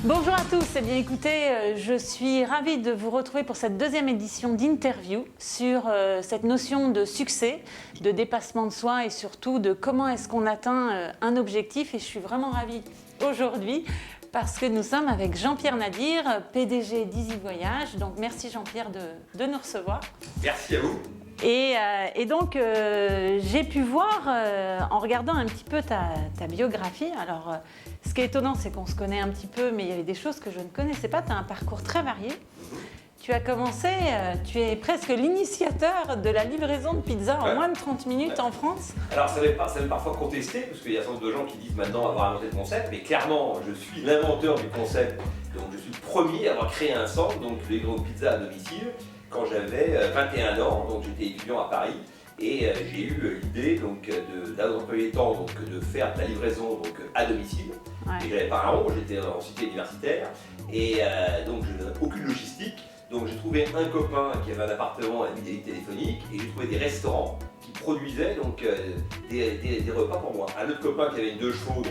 Bonjour à tous, eh bien écoutez, je suis ravie de vous retrouver pour cette deuxième édition d'interview sur cette notion de succès, de dépassement de soi et surtout de comment est-ce qu'on atteint un objectif. Et je suis vraiment ravie aujourd'hui parce que nous sommes avec Jean-Pierre Nadir, PDG d'Easy Voyage. Donc merci Jean-Pierre de nous recevoir. Merci à vous. Et donc, j'ai pu voir, en regardant un petit peu ta biographie, alors ce qui est étonnant, c'est qu'on se connaît un petit peu, mais il y avait des choses que je ne connaissais pas. Tu as un parcours très varié. Tu as commencé, tu es presque l'initiateur de la livraison de pizza en moins de 30 minutes en France. Alors ça m'est parfois contesté, parce qu'il y a un certain nombre de gens qui disent maintenant avoir inventé le concept, mais clairement, je suis l'inventeur du concept. Donc je suis le premier à avoir créé un centre, donc de livraison de pizza à domicile, quand j'avais 21 ans, donc j'étais étudiant à Paris. Et j'ai eu l'idée dans un premier temps de faire de la livraison à domicile. Ouais. Et j'avais pas un rond, j'étais en cité universitaire et donc je n'avais aucune logistique. Donc j'ai trouvé un copain qui avait un appartement à Amidalie téléphonique et j'ai trouvé des restaurants qui produisaient des repas pour moi. Un autre copain qui avait une 2 chevaux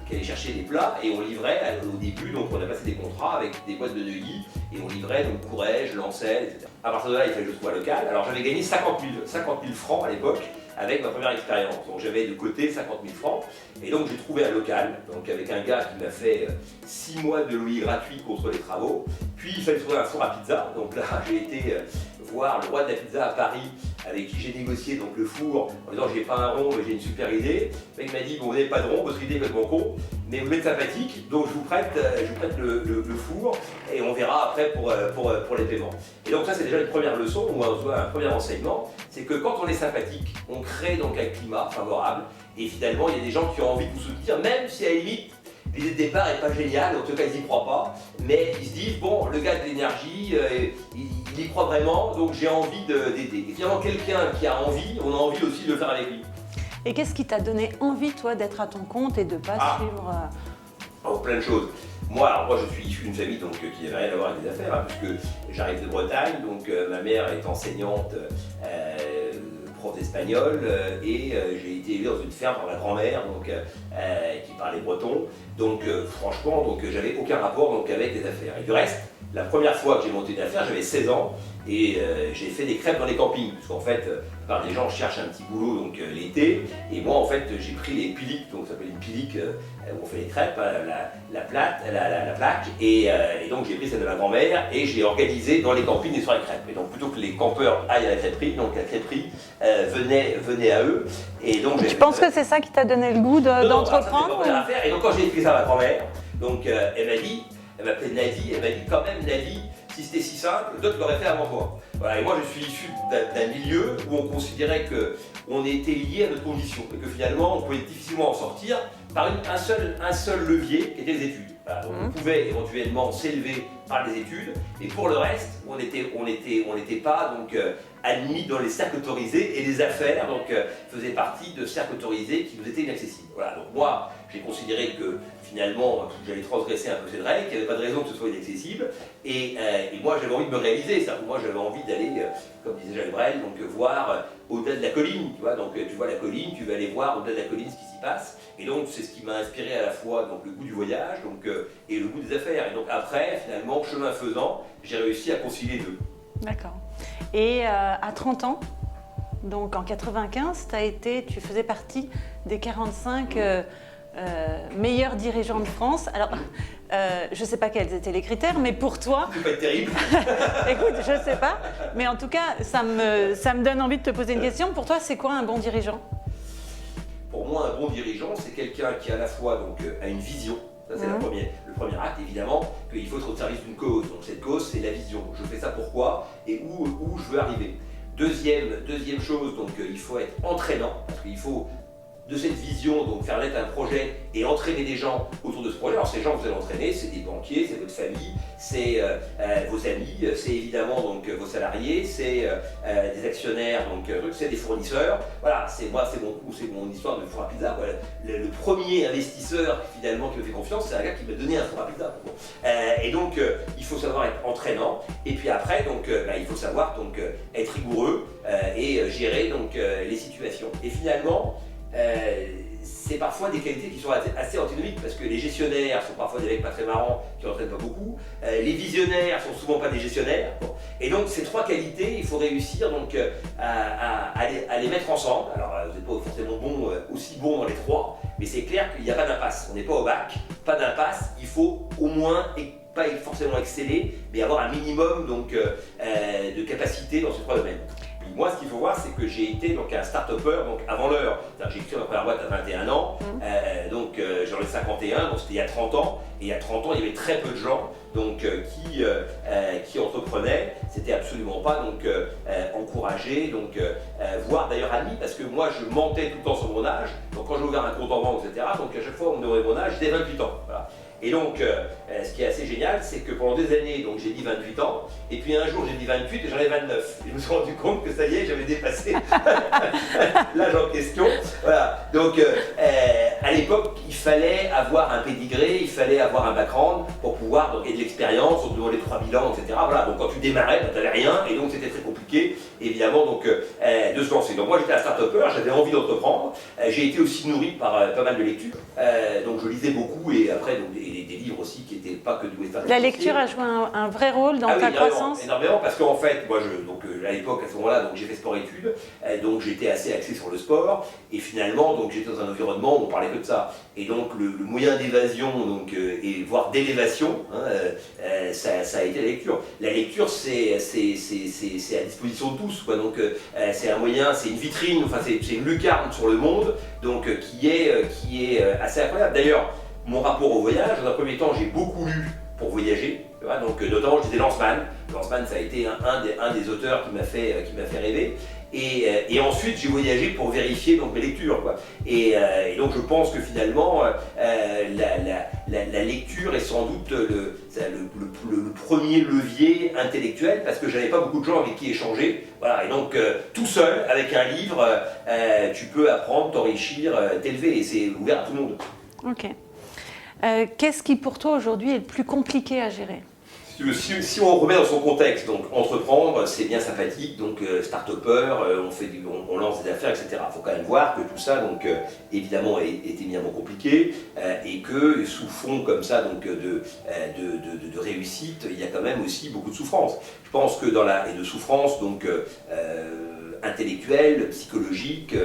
qui allait chercher des plats et on livrait au début, donc on a passé des contrats avec des boîtes de Neuilly et on livrait donc Courrèges, Lancel, etc. À partir de là, il fallait que je trouve un local. Alors j'avais gagné 50 000 francs à l'époque avec ma première expérience. Donc j'avais de côté 50 000 francs et donc j'ai trouvé un local donc avec un gars qui m'a fait 6 mois de loyer gratuit contre les travaux. Puis il fallait trouver un four à pizza. Donc là j'ai été voir le roi de la pizza à Paris avec qui j'ai négocié donc le four en disant j'ai pas un rond mais j'ai une super idée. Le mec m'a dit bon vous n'avez pas de rond, votre idée est complètement con, mais vous êtes sympathique donc je vous prête le four et on verra après pour les paiements. Et donc ça c'est déjà une première leçon ou un premier enseignement, c'est que quand on est sympathique, on crée donc un climat favorable et finalement il y a des gens qui ont envie de vous soutenir même si à la limite l'idée de départ n'est pas géniale, en tout cas ils n'y croient pas, mais ils se disent bon le gars de l'énergie, il y croit vraiment, donc j'ai envie d'aider. Et finalement quelqu'un qui a envie, on a envie aussi de le faire avec lui. Et qu'est-ce qui t'a donné envie toi d'être à ton compte et de ne pas suivre plein de choses. Moi je suis issu d'une famille qui n'avait rien à voir avec les affaires, hein, puisque j'arrive de Bretagne, donc ma mère est enseignante, prof d'espagnol, et j'ai été élevé dans une ferme par ma grand-mère qui parlait breton. Donc franchement, j'avais aucun rapport avec les affaires. Et du reste, la première fois que j'ai monté une affaire, j'avais 16 ans et j'ai fait des crêpes dans les campings. Parce qu'en fait, des gens cherchent un petit boulot l'été. Et moi, en fait, j'ai pris les piliques, donc ça s'appelle une pilique où on fait les crêpes, la plaque. Et donc j'ai pris celle de ma grand-mère et j'ai organisé dans les campings des soirées crêpes. Et donc plutôt que les campeurs aillent à la crêperie, donc la crêperie venait à eux. Et donc, tu penses que c'est ça qui t'a donné le goût d'entreprendre Et donc quand j'ai écrit ça à ma grand-mère, elle m'appelait Nadie, elle m'a dit quand même Nadie, si c'était si simple, d'autres l'auraient fait avant toi. Voilà, et moi je suis issu d'un milieu où on considérait qu'on était lié à notre condition et que finalement on pouvait difficilement en sortir par un seul levier qui était les études. Voilà, donc on pouvait éventuellement s'élever par les études, et pour le reste, on n'était pas admis dans les cercles autorisés, et les affaires faisaient partie de cercles autorisés qui nous étaient inaccessibles. Voilà, donc moi j'ai considéré que finalement j'allais transgresser un peu cette règle, qu'il n'y avait pas de raison que ce soit inaccessible, et moi j'avais envie de me réaliser, c'est-à-dire que moi j'avais envie d'aller, comme disait Jacques Brel, voir au-delà de la colline, tu vois, donc tu vois la colline, tu vas aller voir au-delà de la colline ce qui s'y passe, et donc c'est ce qui m'a inspiré à la fois le goût du voyage et le goût des affaires, et donc après finalement chemin faisant, j'ai réussi à concilier les deux. D'accord. Et à 30 ans, donc en 95, tu faisais partie des 45 meilleurs dirigeants de France. Alors, je ne sais pas quels étaient les critères, mais pour toi... Ça peut pas être terrible. Écoute, je ne sais pas, mais en tout cas, ça me donne envie de te poser une question. Pour toi, c'est quoi un bon dirigeant ? Pour moi, un bon dirigeant, c'est quelqu'un qui à la fois a une vision. Ça, c'est le premier acte, évidemment, qu'il faut être au service d'une cause. Donc cette cause, c'est la vision. Je fais ça pourquoi et où je veux arriver. Deuxième chose, il faut être entraînant, parce qu'il faut de cette vision, donc faire naître un projet et entraîner des gens autour de ce projet. Alors ces gens que vous allez entraîner, c'est des banquiers, c'est votre famille, c'est vos amis, c'est évidemment donc vos salariés, c'est des actionnaires, donc c'est des fournisseurs. Voilà, c'est mon histoire de four à pizza. Voilà. Le premier investisseur finalement qui me fait confiance, c'est un gars qui m'a donné un four à pizza. Bon. Et donc il faut savoir être entraînant. Et puis après, donc il faut savoir donc être rigoureux et gérer donc les situations. Et finalement, c'est parfois des qualités qui sont assez antinomiques parce que les gestionnaires sont parfois des mecs pas très marrants qui n'entraînent pas beaucoup, les visionnaires sont souvent pas des gestionnaires. Bon. Et donc ces trois qualités, il faut réussir donc à les mettre ensemble. Alors vous n'êtes pas forcément aussi bon dans les trois, mais c'est clair qu'il n'y a pas d'impasse. On n'est pas au bac, pas d'impasse, il faut au moins pas forcément exceller, mais avoir un minimum donc, de capacité dans ces trois domaines. Moi, ce qu'il faut voir, c'est que j'ai été donc, un start-upper donc, avant l'heure. J'ai créé ma première boîte à 21 ans, donc j'en ai 51, donc c'était il y a 30 ans. Et il y a 30 ans, il y avait très peu de gens donc, qui entreprenaient. C'était absolument pas donc, encouragé, donc, voire d'ailleurs admis, parce que moi, je mentais tout le temps sur mon âge. Donc quand j'ai ouvert un compte en banque, etc., donc à chaque fois, on me demandait mon âge, j'étais 28 ans. Voilà. Et donc, ce qui est assez génial, c'est que pendant des années, donc j'ai dit 28 ans, et puis un jour j'ai dit 28 et j'en ai 29. Et je me suis rendu compte que ça y est, j'avais dépassé l'âge en question. Voilà. Donc, à l'époque, il fallait avoir un pédigré, il fallait avoir un background pour pouvoir donc, et de l'expérience, on te demandait 3 bilans, etc. Voilà. Donc, quand tu démarrais, tu n'avais rien, et donc c'était très compliqué, évidemment, donc, de se lancer. Donc, moi, j'étais un start-upper, j'avais envie d'entreprendre. J'ai été aussi nourri par pas mal de lectures. Donc, je lisais beaucoup, et après, donc, des livres aussi qui n'étaient pas que du Western. La lecture a joué un vrai rôle dans ta croissance. Énormément, parce qu'en fait, moi, à l'époque, à ce moment-là, j'ai fait sport-études, donc j'étais assez axé sur le sport, et finalement, donc j'étais dans un environnement où on parlait que de ça. Et donc le moyen d'évasion, donc et voire d'élévation, ça a été la lecture. La lecture, c'est à disposition de tous, quoi. Donc c'est un moyen, c'est une vitrine, enfin c'est une lucarne sur le monde, donc qui est assez incroyable. D'ailleurs, mon rapport au voyage, dans un premier temps, j'ai beaucoup lu pour voyager. Donc, notamment, je disais Lanzmann. Lanzmann, ça a été un des auteurs qui m'a fait rêver. Et ensuite, j'ai voyagé pour vérifier donc, mes lectures. Quoi. Et donc, je pense que finalement, la lecture est sans doute le premier levier intellectuel parce que je n'avais pas beaucoup de gens avec qui échanger. Voilà. Et donc, tout seul, avec un livre, tu peux apprendre, t'enrichir, t'élever. Et c'est ouvert à tout le monde. Ok. Qu'est-ce qui pour toi aujourd'hui est le plus compliqué à gérer ? Si on remet dans son contexte, donc entreprendre, c'est bien sympathique, donc start-upper, on lance des affaires, etc. Il faut quand même voir que tout ça, donc évidemment, est éminemment compliqué et que sous fond comme ça, donc de réussite, il y a quand même aussi beaucoup de souffrance. Je pense que et de souffrance, donc intellectuelle, psychologique,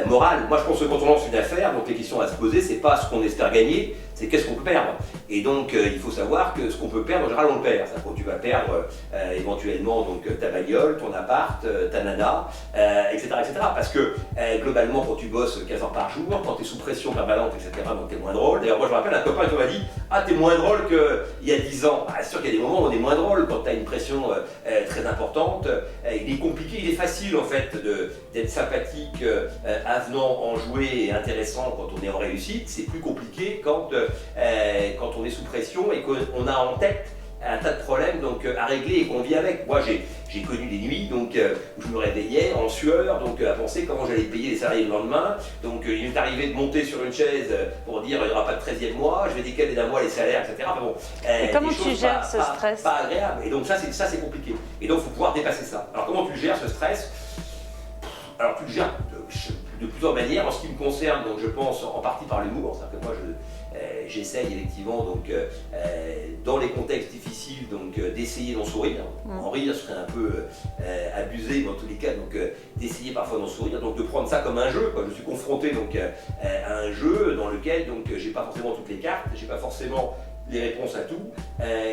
morale. Moi, je pense que quand on lance une affaire, donc les questions à se poser, c'est pas ce qu'on espère gagner, c'est qu'est-ce qu'on peut perdre. Et donc, il faut savoir que ce qu'on peut perdre, en général, on le perd. C'est-à-dire que tu vas perdre éventuellement donc, ta bagnole, ton appart, ta nana, etc., etc. Parce que globalement, quand tu bosses 15 heures par jour, quand tu es sous pression permanente, etc., donc tu es moins drôle. D'ailleurs, moi, je me rappelle un copain qui m'a dit « Ah, t'es moins drôle qu'il y a 10 ans. » C'est sûr qu'il y a des moments où on est moins drôle quand tu as une pression très importante. Il est compliqué, il est facile en fait d'être sympathique, avenant, enjoué et intéressant quand on est en réussite. C'est plus compliqué quand on est sous pression et qu'on a en tête un tas de problèmes donc, à régler et qu'on vit avec. Moi, j'ai connu des nuits donc, où je me réveillais en sueur, donc, à penser comment j'allais payer les salariés le lendemain. Donc, il m'est arrivé de monter sur une chaise pour dire il n'y aura pas de 13e mois, je vais décaler d'un mois les salaires, etc. Enfin, bon, et comment tu gères ce stress ? Pas agréable. Et donc, ça, c'est compliqué. Et donc, il faut pouvoir dépasser ça. Alors, comment tu gères ce stress ? Alors, tu le gères de plusieurs manières. En ce qui me concerne, donc, je pense en partie par l'humour. C'est-à-dire que moi, j'essaye effectivement donc, dans les contextes difficiles donc, d'essayer d'en sourire. En rire serait un peu abusé, mais en tous les cas donc, d'essayer parfois d'en sourire, donc de prendre ça comme un jeu. Quoi. Je suis confronté donc, à un jeu dans lequel donc, j'ai pas forcément toutes les cartes, j'ai pas forcément les réponses à tout,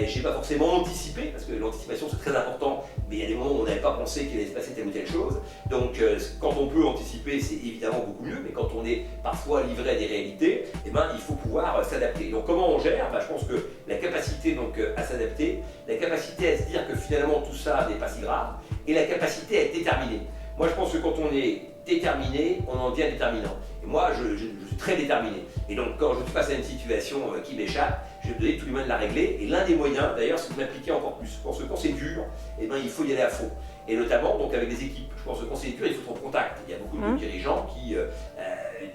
j'ai pas forcément anticipé, parce que l'anticipation c'est très important, mais il y a des moments où on n'avait pas pensé qu'il allait se passer telle ou telle chose. Donc quand on peut anticiper, c'est évidemment beaucoup mieux, mais quand on est parfois livré à des réalités, eh ben, il faut pouvoir s'adapter. Donc comment on gère ? Je pense que la capacité donc, à s'adapter, la capacité à se dire que finalement tout ça n'est pas si grave, et la capacité à être déterminé. Moi je pense que quand on est déterminé, on en devient déterminant. Et moi, je suis très déterminé. Et donc, quand je suis face à une situation qui m'échappe, je vais me donner tous les moyens de la régler. Et l'un des moyens, d'ailleurs, c'est de m'impliquer encore plus. Je pense que quand c'est dur, eh ben, il faut y aller à fond. Et notamment donc, avec des équipes. Je pense que quand c'est dur, il faut être en contact. Il y a beaucoup de dirigeants qui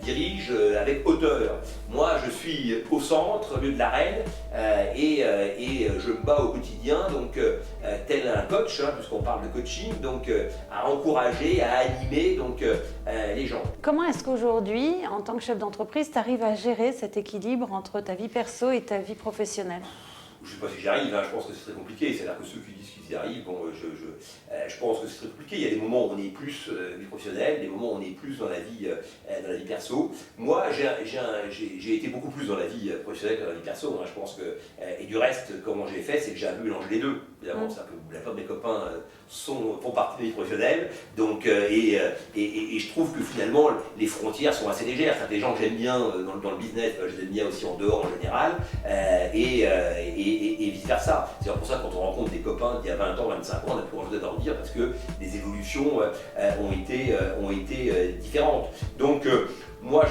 dirigent avec hauteur. Moi, je suis au centre, au lieu de l'arène, et je me bats au quotidien, donc tel un coach, hein, puisqu'on parle de coaching, donc à encourager, à animer donc, les gens. Comment est-ce qu'aujourd'hui, en tant que chef d'entreprise, tu arrives à gérer cet équilibre entre ta vie perso et ta vie professionnelle? Je ne sais pas si j'y arrive, hein, je pense que c'est très compliqué. C'est-à-dire que ceux qui disent qu'ils y arrivent, bon, je pense que c'est très compliqué. Il y a des moments où on est plus vie professionnelle, des moments où on est plus dans la vie perso. Moi, j'ai été beaucoup plus dans la vie professionnelle que dans la vie perso. Hein, je pense que, et du reste, comment j'ai fait, c'est que j'ai un peu mélangé les deux. Évidemment, c'est un peu, la plupart de mes copains font partie de la vie professionnelle. Donc, et je trouve que finalement, les frontières sont assez légères. Certains gens que j'aime bien dans le business, je les aime bien aussi en dehors en général. Et vice versa. C'est pour ça que quand on rencontre des copains d'il y a 20 ans, 25 ans, on n'a plus grand chose à leur dire parce que les évolutions ont été différentes. Donc moi,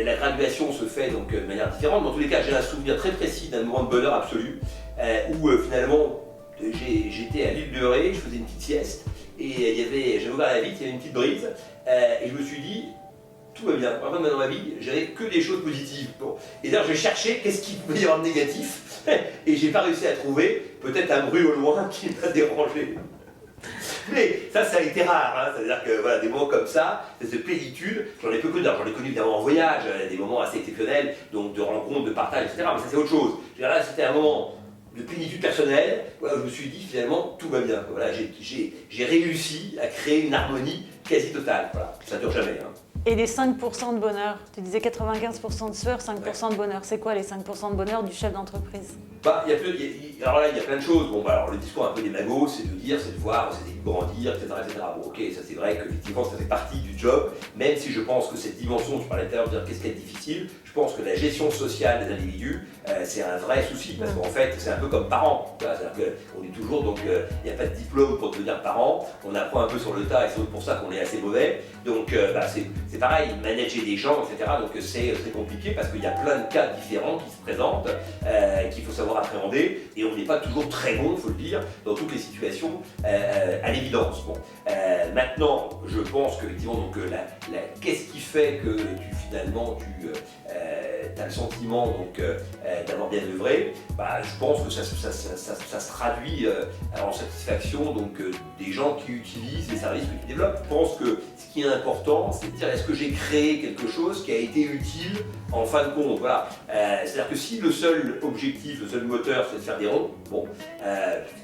la graduation se fait donc, de manière différente. Dans tous les cas, j'ai un souvenir très précis d'un moment de bonheur absolu où finalement j'étais à l'île de Ré, je faisais une petite sieste et j'avais ouvert la vitre, il y avait une petite brise et je me suis dit tout va bien. Par contre, dans ma vie, j'avais que des choses positives. Bon. Et d'ailleurs, je cherchais qu'est-ce qu'il pouvait y avoir de négatif. Et j'ai pas réussi à trouver peut-être un bruit au loin qui m'a dérangé. Mais ça a été rare. Hein. C'est-à-dire que voilà, des moments comme ça, cette plénitude, j'en ai peu connu. J'en ai connu évidemment en voyage, des moments assez exceptionnels, donc de rencontres, de partage, etc. Mais ça, c'est autre chose. Là, c'était un moment de plénitude personnelle, voilà, je me suis dit finalement tout va bien. Voilà, j'ai réussi à créer une harmonie quasi totale. Voilà, ça ne dure jamais. Hein. Et les 5% de bonheur, tu disais 95% de sueur, 5% de bonheur. C'est quoi les 5% de bonheur du chef d'entreprise? Bah, alors là, il y a plein de choses. Bon, bah, alors, le discours un peu démago, c'est de voir ses équipes grandir, etc., etc. Bon, ok, ça c'est vrai qu'effectivement, ça fait partie du job, même si je pense que cette dimension, tu parlais tout à l'heure de dire qu'est-ce qui est difficile, je pense que la gestion sociale des individus, c'est un vrai souci, parce qu'en fait, c'est un peu comme parent. C'est-à-dire qu'on est toujours, donc, il n'y a pas de diplôme pour devenir parent, on apprend un peu sur le tas, et c'est pour ça qu'on est assez mauvais. Donc, bah, c'est pareil, manager des gens, etc., donc c'est très compliqué, parce qu'il y a plein de cas différents qui se présentent, qu'il faut savoir appréhender, et on n'est pas toujours très bon, il faut le dire, dans toutes les situations, à l'évidence. Bon. Maintenant, je pense qu'effectivement, donc, qu'est-ce qui fait que finalement tu as le sentiment donc, d'avoir bien œuvré, bah, je pense que ça se traduit en satisfaction donc, des gens qui utilisent les services que tu développes. Je pense que ce qui est important, c'est de dire est-ce que j'ai créé quelque chose qui a été utile en fin de compte. Voilà. C'est-à-dire que si le seul objectif, le seul moteur, c'est de faire des ronds, bon,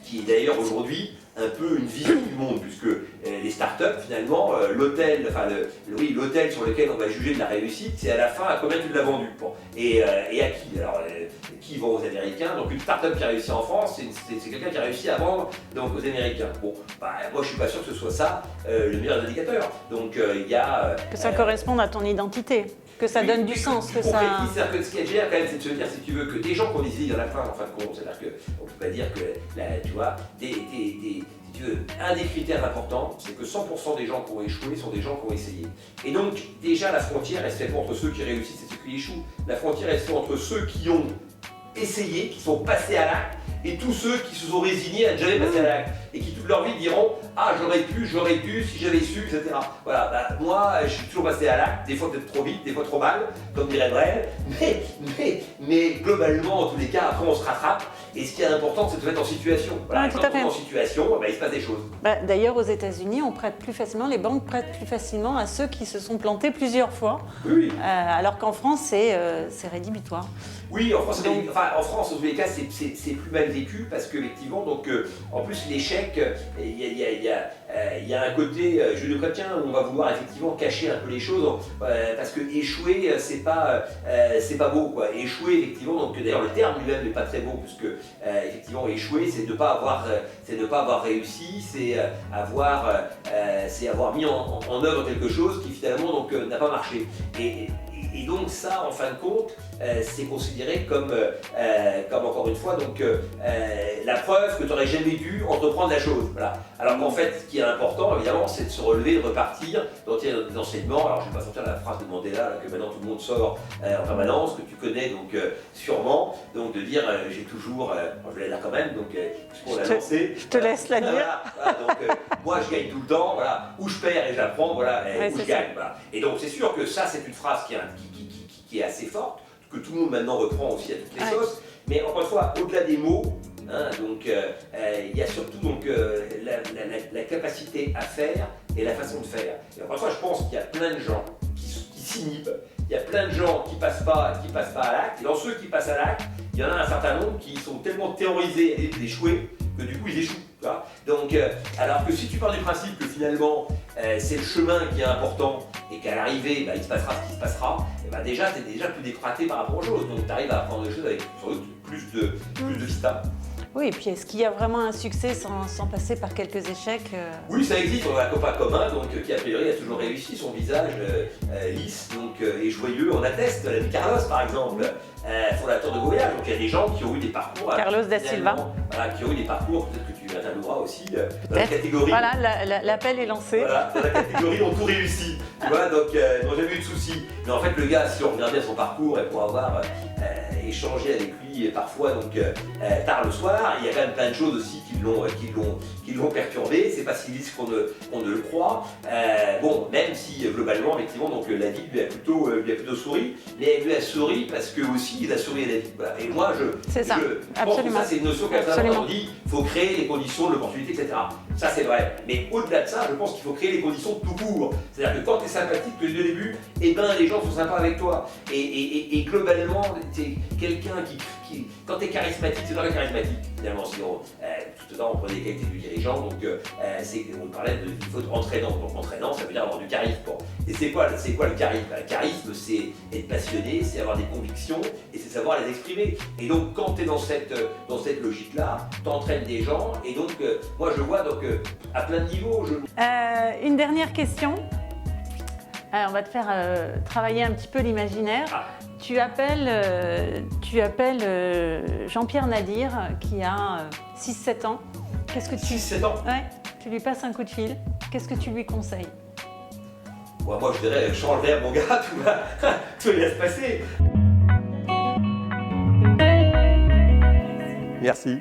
qui est d'ailleurs aujourd'hui un peu une vision du monde, puisque les startups, finalement, l'hôtel sur lequel on va juger de la réussite, c'est à la fin à combien tu l'as vendu. Bon. Et à qui? Alors, qui vend aux Américains? Donc une startup qui a réussi en France, c'est quelqu'un qui a réussi à vendre donc, aux Américains. Bon, bah, moi je suis pas sûr que ce soit ça le meilleur indicateur. Donc il y a... que ça corresponde à ton identité, que ça donne du sens, que ça... C'est-à-dire que ce qui est génial quand même, c'est de se dire, si tu veux, que des gens qui ont des idées, il y en a plein en fin de compte. C'est-à-dire qu'on ne peut pas dire que, tu vois, si tu veux, un des critères importants, c'est que 100% des gens qui ont échoué sont des gens qui ont essayé. Et donc, déjà, la frontière, elle se fait pas entre ceux qui réussissent et ceux qui échouent. La frontière, elle se fait entre ceux qui ont essayé, qui sont passés à l'acte, et tous ceux qui se sont résignés à ne jamais passer à l'acte et qui toute leur vie diront ah j'aurais pu, si j'avais su, etc. Voilà, bah, moi je suis toujours passé à l'acte, des fois peut-être trop vite, des fois trop mal, comme dirait Brel, mais globalement en tous les cas après on se rattrape et ce qui est important c'est de se mettre en situation. Voilà, tout à fait. En situation, bah, il se passe des choses. Bah, d'ailleurs aux États-Unis on prête plus facilement, les banques prêtent plus facilement à ceux qui se sont plantés plusieurs fois, oui. Alors qu'en France c'est rédhibitoire. Oui, en France, en France, en tous les cas, c'est plus mal vécu parce qu'effectivement, donc, en plus, l'échec, il y a un côté judéo-chrétien où on va vouloir effectivement cacher un peu les choses parce que échouer, c'est pas beau, quoi. Échouer, effectivement, donc d'ailleurs le terme lui-même n'est pas très beau puisque effectivement, échouer, c'est ne pas avoir réussi, c'est avoir mis en œuvre quelque chose qui finalement donc n'a pas marché. Et donc ça, en fin de compte, c'est considéré comme encore une fois, donc, la preuve que tu n'aurais jamais dû entreprendre la chose. Voilà. Alors qu'en fait, ce qui est important, évidemment, c'est de se relever, de repartir, dans tes enseignements. Alors je ne vais pas sortir la phrase de Mandela là, que maintenant tout le monde sort en permanence, que tu connais donc sûrement, donc de dire j'ai toujours, je vais la dire quand même, donc puisqu'on l'a lancé. Je te laisse la dire. Voilà, donc moi je gagne tout le temps, voilà, où je perds et j'apprends, voilà, Ouais, où je gagne. Voilà. Et donc c'est sûr que ça c'est une phrase qui est assez forte, que tout le monde maintenant reprend aussi à toutes les sauces, mais encore une fois, au-delà des mots, hein, donc il y a surtout donc, la capacité à faire et la façon de faire. Et encore une fois, je pense qu'il y a plein de gens qui s'inhibent, il y a plein de gens qui passent pas à l'acte, et dans ceux qui passent à l'acte, il y en a un certain nombre qui sont tellement terrorisés d'échouer que du coup ils échouent. Donc, alors que si tu pars du principe que finalement c'est le chemin qui est important et qu'à l'arrivée il se passera ce qui se passera, et ben déjà tu es déjà plus dépraté par rapport aux choses, donc tu arrives à apprendre des choses avec sans doute plus de vista. Oui, et puis est-ce qu'il y a vraiment un succès sans passer par quelques échecs Oui, ça existe, on a un copain commun donc, qui a priori a toujours réussi, son visage lisse donc, et joyeux, on atteste, l'ami Carlos par exemple, fondateur de Voyage, donc il y a des gens qui ont eu des parcours... Carlos da Silva. Voilà, qui ont eu des parcours, peut-être que tu intervieweras aussi, dans la catégorie... Voilà, l'appel est lancé. Voilà, dans la catégorie ont tout réussi, tu vois, donc ils n'ont jamais eu de soucis. Mais en fait le gars, si on regarde bien son parcours et pour avoir échangé avec lui parfois donc, tard le soir, il y a quand même plein de choses aussi qui l'ont perturbé, c'est pas si lisse qu'on ne le croit. Bon, même si globalement, effectivement, donc, la vie lui a plutôt souri, mais elle lui a souri parce que aussi il a souri à la vie. Voilà. Et moi, je pense que ça c'est une notion qu'on dit, il faut créer les conditions de l'opportunité, etc. Ça c'est vrai. Mais au-delà de ça, je pense qu'il faut créer les conditions tout court. C'est-à-dire que quand tu es sympathique dès le début, eh ben, les gens sont sympas avec toi. Et globalement, tu es quelqu'un qui quand tu es charismatique, c'est dans la charismatique. Finalement, sinon, tout à l'heure on prenait les qualités du dirigeant, donc on parlait de il faut être entraînant. Donc entraînant, ça veut dire avoir du charisme. Bon. Et c'est quoi le charisme? Le charisme, c'est être passionné, c'est avoir des convictions et c'est savoir les exprimer. Et donc quand tu es dans cette logique-là, tu entraînes des gens et donc moi je vois donc, à plein de niveaux. Une dernière question. On va te faire travailler un petit peu l'imaginaire. Ah. Tu appelles Jean-Pierre Nadir qui a 6-7 ans. Qu'est-ce que tu... 6-7 ans? Ouais, tu lui passes un coup de fil. Qu'est-ce que tu lui conseilles? Ouais, moi je dirais change d'air mon gars, tout va bien se passer. Merci.